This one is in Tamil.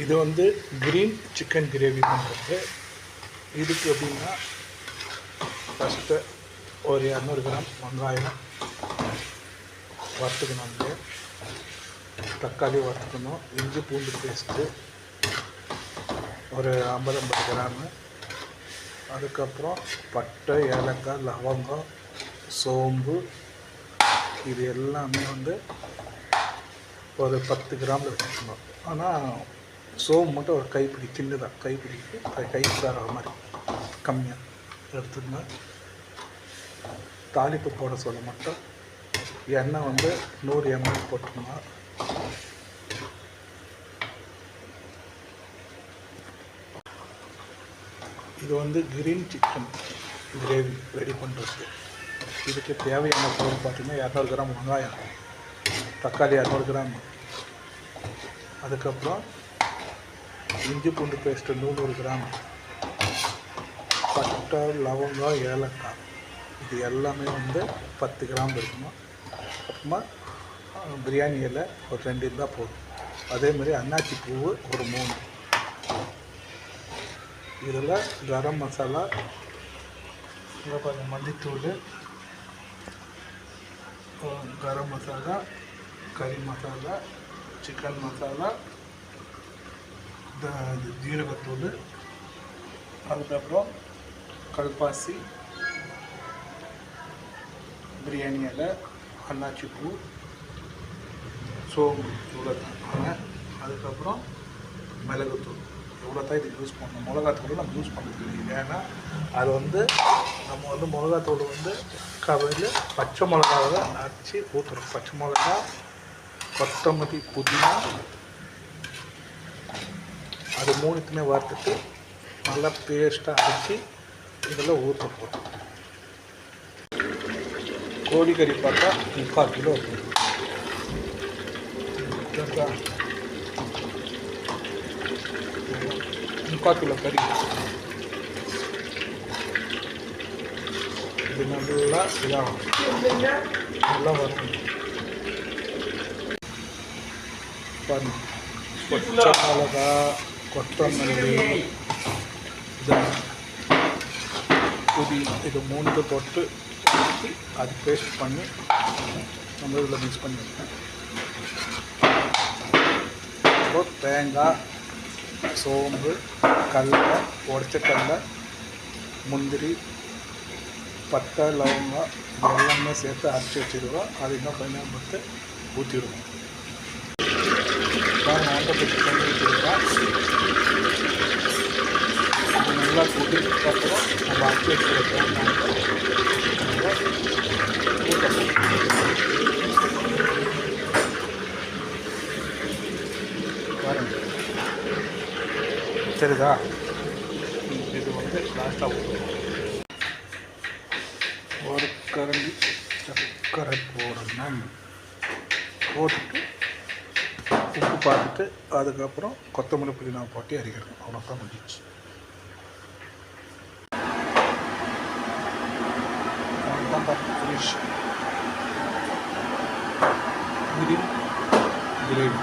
இது வந்து க்ரீன் சிக்கன் கிரேவி பண்ணுறது. இதுக்கு எப்படின்னா ஃபஸ்ட்டு ஒரு 200 கிராம் வெங்காயம் வறுத்துக்கணும், தக்காளி வறுத்துக்கணும், இஞ்சி பூண்டு பேஸ்ட்டு ஒரு 50 கிராமு, அதுக்கப்புறம் பட்டை, ஏலக்காய், லவங்கம், சோம்பு, இது எல்லாமே வந்து ஒரு 10 கிராமில் வச்சுக்கணும். ஆனால் சோம்பு மட்டும் ஒரு கைப்பிடி சின்னதாக கைப்பிடிக்கு கைக்கு தர மாதிரி கம்மியாக எடுத்துக்கணும். தாளிப்பு போட சொல்ல மட்டும் எண்ணெய் வந்து 100 ml போட்டுக்கணும். இது வந்து கிரீன் சிக்கன் கிரேவி ரெடி பண்ணுறது. இதுக்கு தேவையான பொருள் பார்த்திங்கன்னா 200 கிராம் வெங்காயம், தக்காளி 200 கிராம், அதுக்கப்புறம் இஞ்சி பூண்டு பேஸ்ட்டு 100 கிராம், பட்டை, லவங்கம், ஏலக்காய், இது எல்லாமே வந்து 10 கிராம் இருக்கணும். அப்புறமா பிரியாணி இலை ஒரு 2 இருந்தால் போதும். அதேமாதிரி அன்னாச்சி பூவு ஒரு 3. இதில் கரம் மசாலா, கொஞ்சம் மல்லித்தூள், கரம் மசாலா, கறி மசாலா, சிக்கன் மசாலா, ஜீரகத்தூள், அதுக்கப்புறம் கல்பாசி, பிரியாணி இலை, அன்னாச்சி பூ, சோம்பு, இவ்வளோ தான். அதுக்கப்புறம் மிளகுத்தூள், இவ்வளோ தான் இதுக்கு யூஸ் பண்ணணும். மிளகாத்தூள் நம்ம யூஸ் பண்ணுறது இல்லை. ஏன்னா அது வந்து நம்ம வந்து மிளகாத்தூள் வந்து கவரில் பச்சை மிளகாவை அரைச்சி ஊற்றுறோம். பச்சை மிளகா, கொத்தமல்லி, புதினா, அது 3த்துமே வறுத்துட்டு நல்லா பேஸ்ட்டாக அரைச்சி இதில் ஊற்ற போகிறோம். கோழிக்கறி பார்த்தா 3/4 கிலோ இருக்குது. 3/4 கிலோ கறி. இது நல்லா இதாகும், நல்லா வரும். பாருங்கள், பச்சை மிளகா, கொத்தமல்லி, புதினா, இது 3 போட்டு அது பேஸ்ட் பண்ணி நம்ம இதில் மிக்ஸ் பண்ணிவிட்டேன். அப்புறம் தேங்காய், சோம்பு, கடலை, உடச்ச கடலை, முந்திரி, பட்டை, லவங்கம், இது எல்லாமே சேர்த்து அரைச்சி வச்சுருவோம். அது இன்னும் கொஞ்சம் போட்டு ஊற்றிடுவோம். ஆட்டப்பட்டு பண்ணி வச்சுருக்கோம். இது நல்லா கொதிக்கப்புறம் நம்ம அரைச்சி வச்சுருக்கோம். பாருங்க, சரிதா? இது வந்து லாஸ்ட்டாக ஒரு கரண்டி சர்க்கரை போடணும். போட்டுட்டு உப்பு பார்த்துட்டு அதுக்கப்புறம் கொத்தமல்லி, புதினா போட்டு இறக்கிடணும். அவ்வளோதான் முடிஞ்சிச்சு. Finish gravy.